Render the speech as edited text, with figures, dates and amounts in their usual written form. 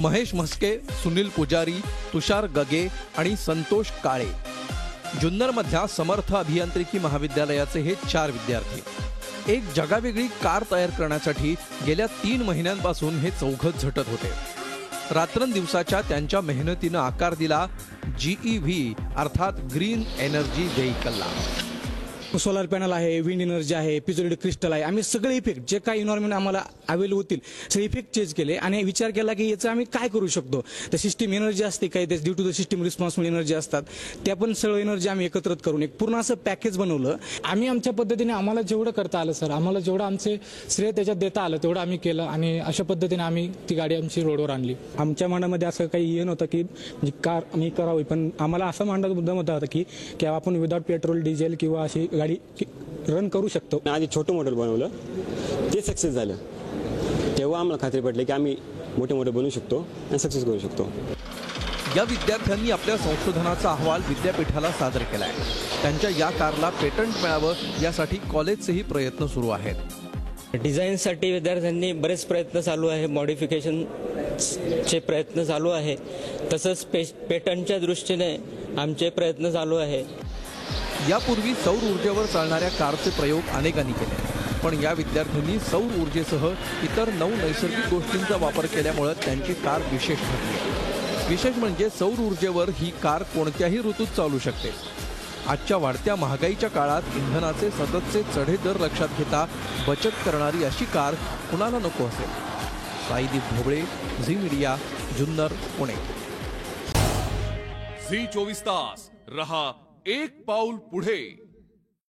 महेश म्हस्के, सुनील पुजारी, तुषार गगे आणि संतोष काळे जुन्नरमधल्या समर्थ अभियांत्रिकी महाविद्यालयाचे हे 4 विद्यार्थी एक जगावेगळी कार तयार करण्यासाठी गेल्या 3 महिन्यांपासून हे चौघत झटत होते. रात्रंदिवसाच्या त्यांच्या मेहनतीनं आकार दिला GEV अर्थात ग्रीन एनर्जी व्हेइकलला. सोलर पॅनल आहे, विंड एनर्जी आहे, पिझोलिड क्रिस्टल आहे. आम्ही सगळे इफेक्ट जे काही एन्व्हायरमेंट आम्हाला अवेलेबल होतील सगळे इफेक्ट चेंज केले आणि विचार केला की याचं आम्ही काय करू शकतो. तर सिस्टीम एनर्जी असते काही ते due to the system responsible energy असतात त्या पण सगळं एनर्जी आम्ही एकत्रित करून एक पूर्ण असं पॅकेज बनवलं. आम्ही आमच्या पद्धतीने आम्हाला जेवढं करता आलं सर, आम्हाला जेवढं आमचे श्रेय त्याच्यात देता आलं तेवढं आम्ही केलं आणि अशा पद्धतीने आम्ही ती गाडी आमची रोडवर आणली. आमच्या मनामध्ये असं काही हे नव्हतं की कार आम्ही करावी, पण आम्हाला असं मांडायचा मुद्दा होता की आपण विदाउट पेट्रोल डिझेल किंवा अशी गाडी रन करू शकतो. आधी छोटं मॉडेल बनवलं, ते सक्सेस झालं. तेव्हा आम्हाला खात्री पडली की आम्ही मोठे बनवू शकतो आणि सक्सेस करू शकतो. या विद्यार्थ्यांनी आपल्या संशोधनाचा अहवाल विद्यापीठाला सादर केलाय. त्यांच्या या कारला पेटंट मिळावं यासाठी कॉलेजचेही प्रयत्न सुरू आहेत. डिझाईनसाठी विद्यार्थ्यांनी बरेच प्रयत्न चालू आहे, मॉडिफिकेशनचे प्रयत्न चालू आहे. तसंच पेटंटच्या दृष्टीने आमचे प्रयत्न चालू आहे. यापूर्वी सौर ऊर्जेवर चालणाऱ्या कारचे प्रयोग अनेकांनी केले, पण या विद्यार्थ्यांनी सौर ऊर्जेसह इतर 9 नैसर्गिक गोष्टींचा वापर केल्यामुळे त्यांची कार विशेष ठरली. विशेष म्हणजे सौर ऊर्जेवर ही कार कोणत्याही ऋतूत चालू शकते. आजच्या वाढत्या महागाईच्या काळात इंधनाचे सततचे चढे दर लक्षात घेता बचत करणारी अशी कार कुणाला नको असेल. Saideep Dhobale, Zee media, Junnar, Pune. Zee 24 तास रहा एक पाऊल पुढे.